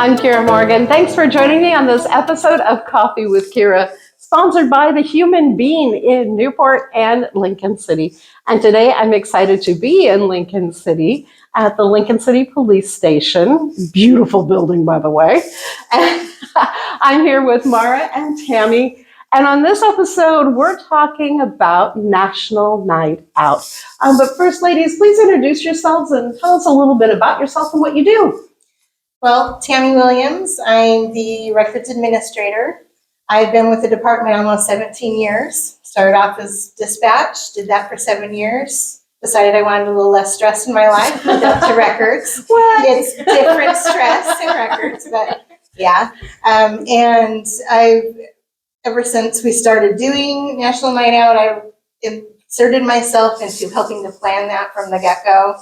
I'm Kiera Morgan. Thanks for joining me on this episode of Coffee with Kiera, sponsored by The Human Bean in Newport and Lincoln City. And today I'm excited to be in Lincoln City at the Lincoln City Police Station. Beautiful building, by the way. And I'm here with Mara and Tami. And on this episode, we're talking about National Night Out. But first, ladies, please introduce yourselves and tell us a little bit about yourself and what you do. Well, Tami Williams, I'm the records administrator. I've been with the department almost 17 years. Started off as dispatch, did that for 7 years. Decided I wanted a little less stress in my life, moved up to records. It's different stress in records, but yeah. And I've, ever since we started doing National Night Out, I've inserted myself into helping to plan that from the get-go.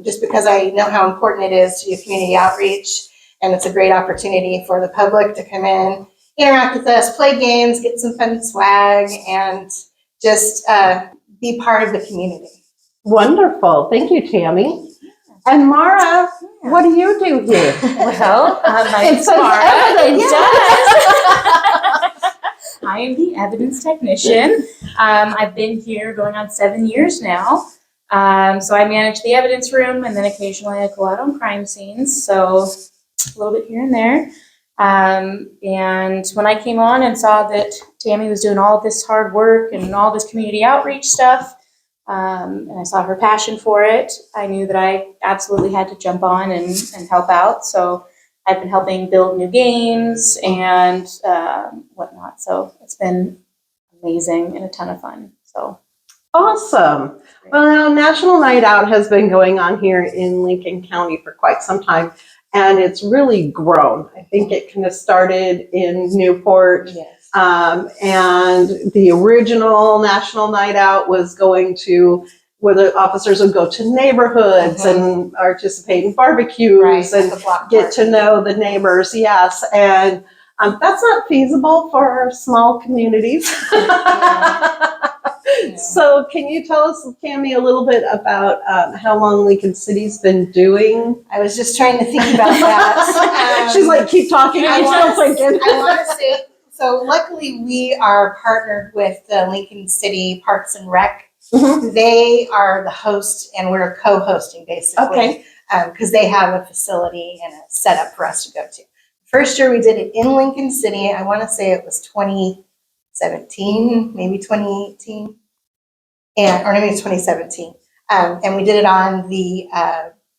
Just because I know how important it is to do community outreach, and it's a great opportunity for the public to come in, interact with us, play games, get some fun swag, and just be part of the community. Wonderful. Thank you, Tami. And Mara, what do you do here? Well, my name's Mara. It does. I am the evidence technician. I've been here going on 7 years now. So I manage the evidence room, and then occasionally I go out on crime scenes, so a little bit here and there. And when I came on and saw that Tami was doing all this hard work and all this community outreach stuff, and I saw her passion for it, I knew that I absolutely had to jump on and help out. So I've been helping build new games and whatnot. So it's been amazing and a ton of fun. So. Awesome. Well, now National Night Out has been going on here in Lincoln County for quite some time, and it's really grown. I think it kind of started in Newport, Yes. And the original National Night Out was going to where the officers would go to neighborhoods and participate in barbecues and get to know the neighbors. Yes, and that's not feasible for our small communities. So can you tell us, Tami, a little bit about how long Lincoln City's been doing? I was just trying to think about that. She's like, keep talking. I want to say, so luckily we are partnered with the Lincoln City Parks and Rec. Mm-hmm. They are the host, and we're co-hosting basically. Okay. Because they have a facility and a setup for us to go to. First year we did it in Lincoln City. I want to say it was 2017, maybe 2018. Or maybe it's 2017. And we did it on the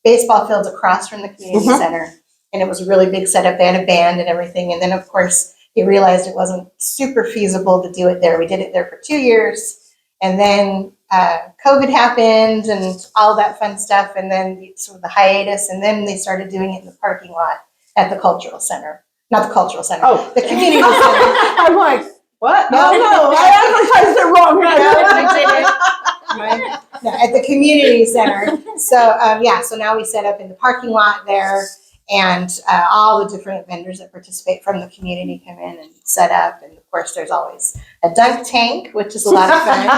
baseball fields across from the community center. And it was a really big setup. They had a band and everything. And then, of course, they realized it wasn't super feasible to do it there. We did it there for 2 years. And then COVID happened and all that fun stuff. And then sort of the hiatus. And then they started doing it in the parking lot at the cultural center. Not the cultural center. Oh, the community center. I'm like, what? No, I advertised it wrong. No, at the community center. So so now we set up in the parking lot there, and all the different vendors that participate from the community come in and set up. And of course, there's always a dunk tank, which is a lot of fun.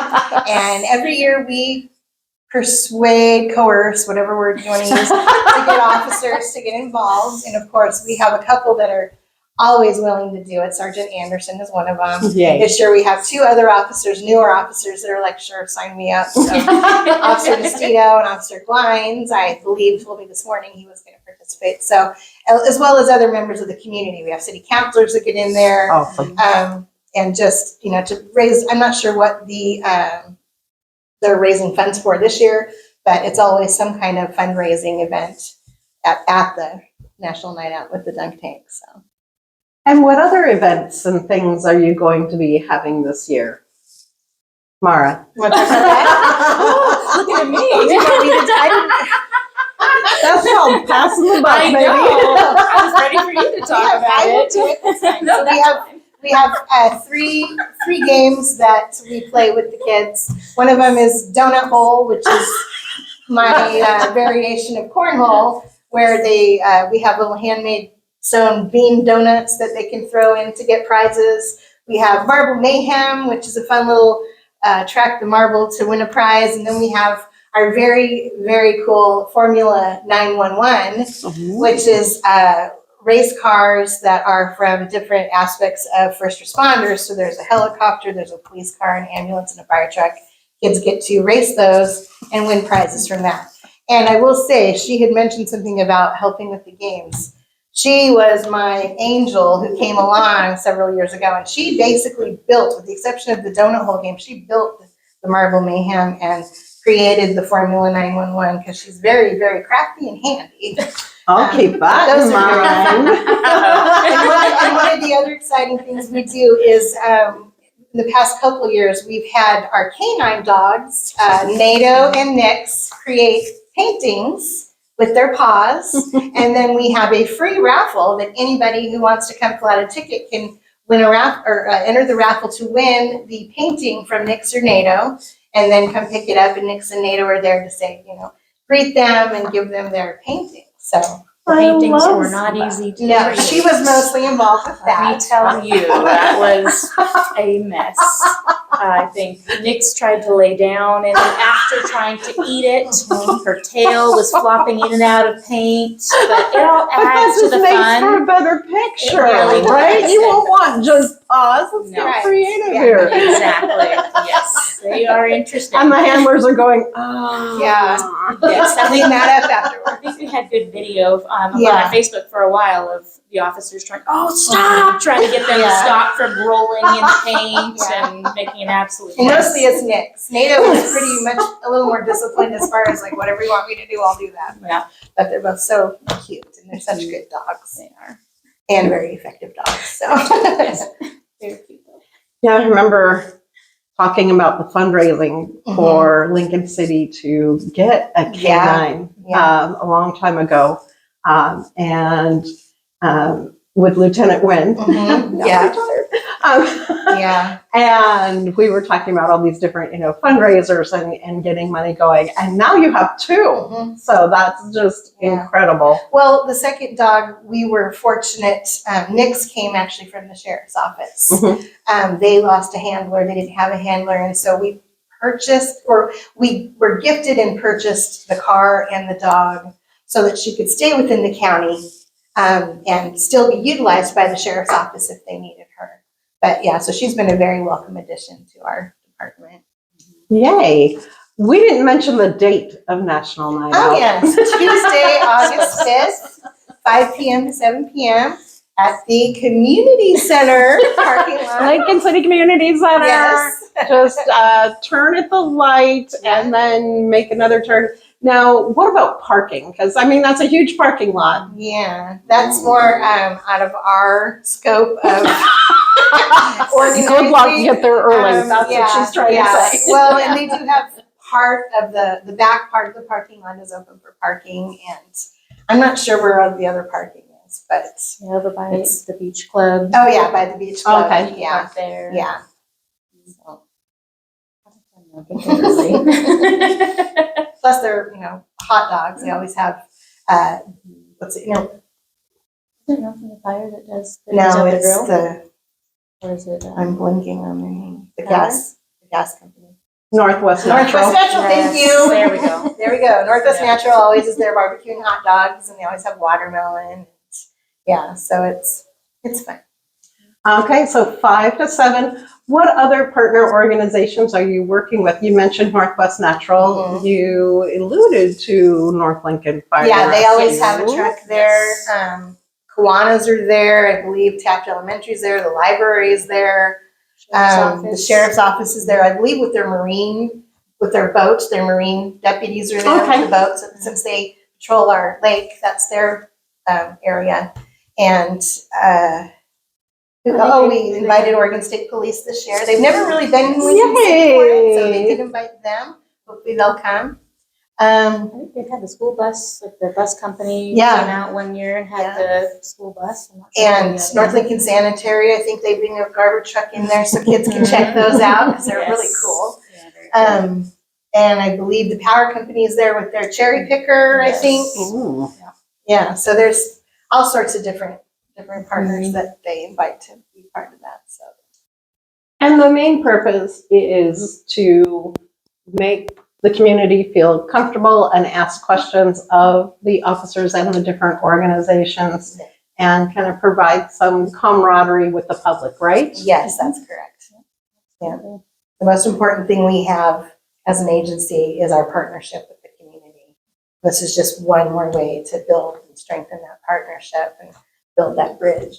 And every year we persuade, coerce, whatever word you want to use, to get officers to get involved. And of course, we have a couple that are always willing to do it. Sergeant Anderson is one of them. Yay. This year we have 2 other officers, newer officers, that are like, sure, sign me up. So Officer Destito and Officer Glines, I believe, told me this morning he was going to participate. So, as well as other members of the community. We have city councilors that get in there. Awesome. And just, to raise, I'm not sure what they're raising funds for this year, but it's always some kind of fundraising event at the National Night Out with the dunk tank. So. And what other events and things are you going to be having this year? Mara. Want to talk about that? Look at me. That's called passing the buck, I baby. know. I was ready for you to talk about it. So we have three games that we play with the kids. One of them is Donut Bowl, which is my variation of cornhole, where we have little handmade sewn bean donuts that they can throw in to get prizes. We have Marble Mayhem, which is a fun little track the marble to win a prize. And then we have our very, very cool Formula 911, which is race cars that are from different aspects of first responders. So there's a helicopter, there's a police car, an ambulance, and a fire truck. Kids get to race those and win prizes from that. And I will say, she had mentioned something about helping with the games. She was my angel who came along several years ago, and she basically built, with the exception of the donut hole game, she built the Marble Mayhem and created the Formula 911 because she's very, very crafty and handy. I'll keep that in those are mind. And one of the other exciting things we do is in the past couple of years, we've had our canine dogs, Nato and Nix, create paintings with their paws. And then we have a free raffle that anybody who wants to come fill out a ticket can win a raffle or enter the raffle to win the painting from Nix or Nato, and then come pick it up. And Nix and Nato are there to say, greet them and give them their painting. So Paintings were not easy to no, create. she was mostly involved with Let me that. tell you, that was a mess. I think Nix tried to lay down, and then after trying to eat it, her tail was flopping in and out of paint. But it all adds to That the just makes fun. for a better picture, really does. right? You won't want just paws. Let's No. get creative Yeah. here. Exactly. Yes, they are interesting. And the handlers are going, oh. Yeah. Yes, I Clean think that up I afterwards. think we had good video of, on Yeah. our Facebook for a while of the officers trying, stop! Trying to get them to Yeah. stop from rolling in paint Yeah. and making an absolute And mess. mostly it's Nix. Nato is pretty much a little more disciplined as far as like whatever you want me to do, I'll do that. Yeah, But they're both so cute and they're such good dogs they are. and very effective dogs. So Very cute though. Yeah, I remember talking about the fundraising for Lincoln City to get a canine Yeah. a long time ago. And with Lieutenant Wynn. Mhm. now Yeah. retired. Yeah. And we were talking about all these different, fundraisers and getting money going. And now you have two. Mhm. So that's just Yeah. incredible. Well, the second dog, we were fortunate. Nix came actually from the sheriff's office. Mhm. They lost a handler. They didn't have a handler. And so we we were gifted and purchased the car and the dog so that she could stay within the county and still be utilized by the sheriff's office if they needed her. But yeah, so she's been a very welcome addition to our department. Yay. We didn't mention the date of National Night Oh, Out. yes, Tuesday, August 5th, 5 p.m. to 7 p.m. at the community center parking lot. Lincoln City Community Center. Yes. Just turn at the light and then make another turn. Now, what about parking? Because, that's a huge parking lot. Yeah, that's more out of our scope of organizing. Good luck to get there early. That's yeah, what she's trying yeah. to say. Well, and they do have part of the back part of the parking lot is open for parking, and I'm not sure where the other parking is, but Yeah, over by It's- the beach club. oh yeah, by the beach club. Okay. Yeah, Right there. yeah. So, I don't know, get there early. Plus, they're hot dogs. They always have what's it? Is it Nothing the Fire that does the No, the it's grill? the Or is it? I'm blinking on their name. The Power? gas company. Northwest Natural. Northwest Natural. Thank Yes, you. there we go. There we go. Northwest Yeah. Natural always is their barbecue and hot dogs, and they always have watermelon. Yeah, so it's fun. Okay, so 5 to 7. What other partner organizations are you working with? You mentioned Northwest Natural. Mhm. You alluded to North Lincoln Fire. Yeah, they always have a Rescue. truck there. Yes. Kiwanis are there. I believe Taft Elementary is there. The library is there. The sheriff's office is there. I believe with their boats, their marine deputies are there Okay. with the boats. Since they patrol our lake, that's their area. And we invited Oregon State Police this year. They've never really been in Lincoln City for it, so they did invite them. Hopefully they'll come. I think they had the school bus, like the bus company Yeah. came out one year and had Yeah. the school bus. I'm not sure And if they North had- Lincoln Sanitary, I think they bring a garbage truck in there so kids can check those out because they're really Yes. cool. Yeah, very cool. And I believe the power company is there with their cherry picker, I Yes. think. Ooh. Yeah, so there's all sorts of different partners that they invite to be part of that, so. And the main purpose is to make the community feel comfortable and ask questions of the officers and the different organizations and kind of provide some camaraderie with the public, right? Yes, that's correct. Yeah. The most important thing we have as an agency is our partnership with the community. This is just one more way to build and strengthen that partnership and build that bridge.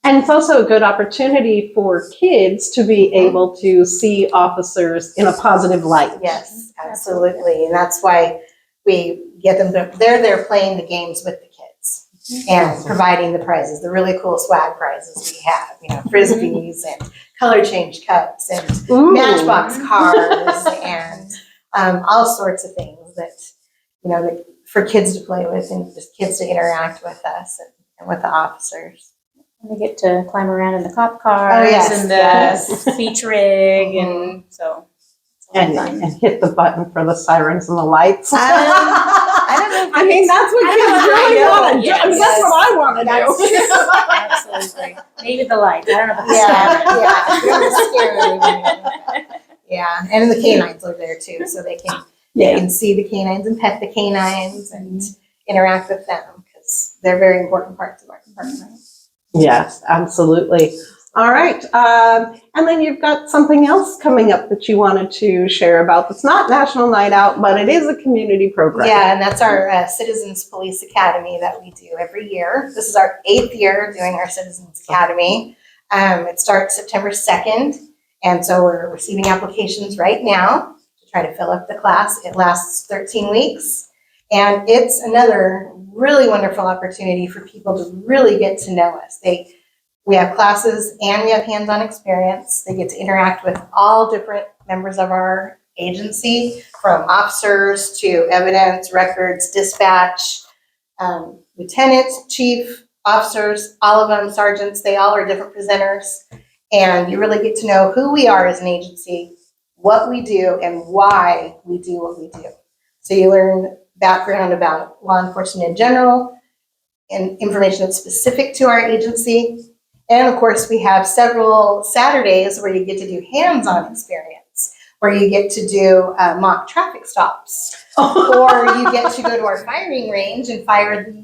And it's also a good opportunity for kids to be able to see officers in a positive light. Yes, absolutely. And that's why we get them, they're there playing the games with the kids and providing the prizes, the really cool swag prizes we have, you know, frisbees and color change cups and matchbox cars and all sorts of things that, you know, that for kids to play with and just kids to interact with us and with the officers. And they get to climb around in the cop cars and the beach rig, and so and hit the button for the sirens and the lights. I don't know. I mean, that's what kids really want to do. Yes. That's what I want to do. absolutely. Maybe the light. I don't know about the Yeah, and the canines are there too, so they can see the canines and pet the canines and interact with them because they're very important parts of our department. Yes, absolutely. All right. And then you've got something else coming up that you wanted to share about. It's not National Night Out, but it is a community program. Yeah, and that's our Citizens Police Academy that we do every year. This is our 8th year doing our Citizens Academy. It starts September 2nd, and so we're receiving applications right now to try to fill up the class. It lasts 13 weeks, and it's another really wonderful opportunity for people to really get to know us. We have classes and we have hands-on experience. They get to interact with all different members of our agency, from officers to evidence, records, dispatch, lieutenants, chief, officers, all of them, sergeants, they all are different presenters. And you really get to know who we are as an agency, what we do, and why we do what we do. So you learn background about law enforcement in general and information that's specific to our agency. And of course, we have several Saturdays where you get to do hands-on experience, where you get to do mock traffic stops, or you get to go to our firing range and fire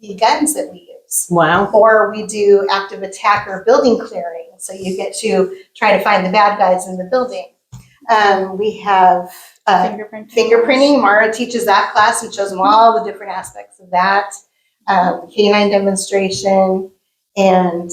the guns that we use. Wow. Or we do active attack or building clearing, so you get to try to find the bad guys in the building. We have fingerprinting. Mara teaches that class and shows them all the different aspects of that. Canine demonstration, and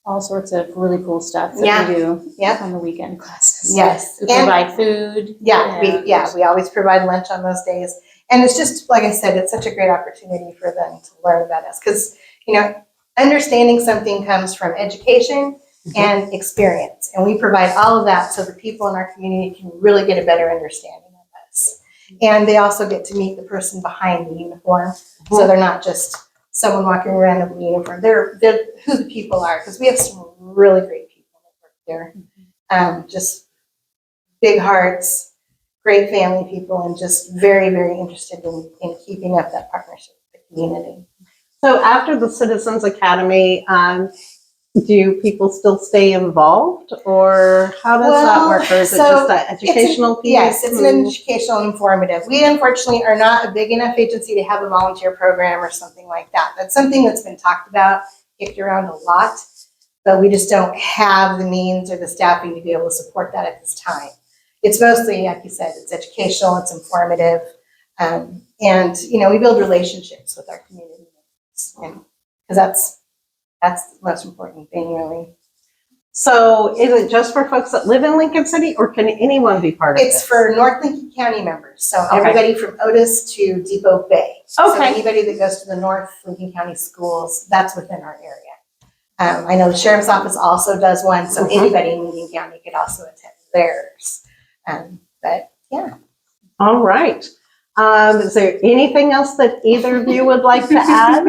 all sorts of really cool stuff that we do on the weekend classes. Yes. We provide food. We always provide lunch on those days. And it's just, like I said, it's such a great opportunity for them to learn about us. Because, you know, understanding something comes from education and experience. And we provide all of that so the people in our community can really get a better understanding of us. And they also get to meet the person behind the uniform. So they're not just someone walking around in a uniform. They're who the people are, because we have some really great people that work there. Just big hearts, great family people, and just very, very interested in keeping up that partnership with the community. So after the Citizens Academy, do people still stay involved, or how does that work? Or is it just an educational piece? Yes, it's an educational and informative. We unfortunately are not a big enough agency to have a volunteer program or something like that. That's something that's been talked about, kicked around a lot, but we just don't have the means or the staffing to be able to support that at this time. It's mostly, like you said, it's educational, it's informative, and you know, we build relationships with our community members, because that's the most important thing, really. So is it just for folks that live in Lincoln City, or can anyone be part of it? It's for North Lincoln County members, so everybody from Otis to Depot Bay. So anybody that goes to the North Lincoln County schools, that's within our area. I know the Sheriff's Office also does one, so anybody in Lincoln County could also attend theirs. But yeah. All right. Is there anything else that either of you would like to add?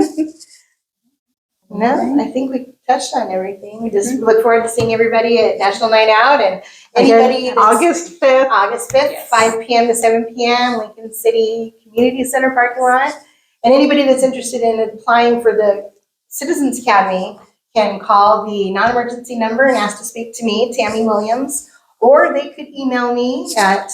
No, I think we touched on everything. We just look forward to seeing everybody at National Night Out, and anybody August 5th. August 5th, 5 p.m. to 7 p.m., Lincoln City Community Center parking lot. And anybody that's interested in applying for the Citizens Academy can call the non-emergency number and ask to speak to me, Tami Williams, or they could email me at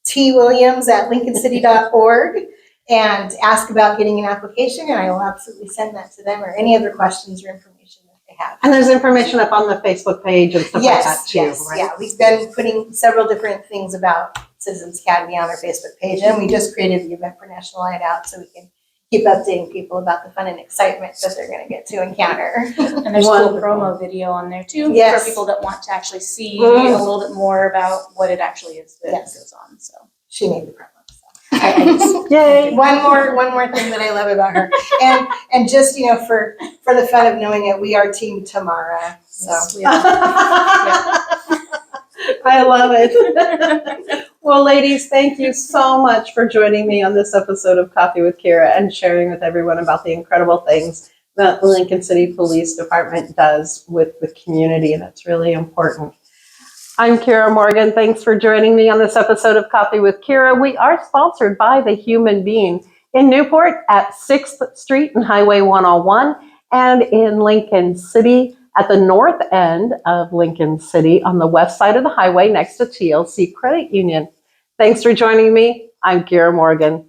twilliams@lincolncity.org. and ask about getting an application, and I will absolutely send that to them, or any other questions or information that they have. And there's information up on the Facebook page and stuff like that too, Yes, right? yeah. We've been putting several different things about Citizens Academy on our Facebook page, and we just created the event for National Night Out so we can keep updating people about the fun and excitement that they're going to get to encounter. And there's a Wonderful. cool promo video on there too Yes. for people that want to actually see Mm. a little bit more about what it actually is that Yes. goes on. So She made the promo. Yay. One more thing that I love about her, and just for the fun of knowing it, we are Team Tamara. So yes, we have- I love it. Well, ladies, thank you so much for joining me on this episode of Coffee with Kiera and sharing with everyone about the incredible things that the Lincoln City Police Department does with the community. That's really important. I'm Kiera Morgan. Thanks for joining me on this episode of Coffee with Kiera. We are sponsored by The Human Being in Newport at 6th Street and Highway 101, and in Lincoln City at the north end of Lincoln City on the west side of the highway next to TLC Credit Union. Thanks for joining me. I'm Kiera Morgan.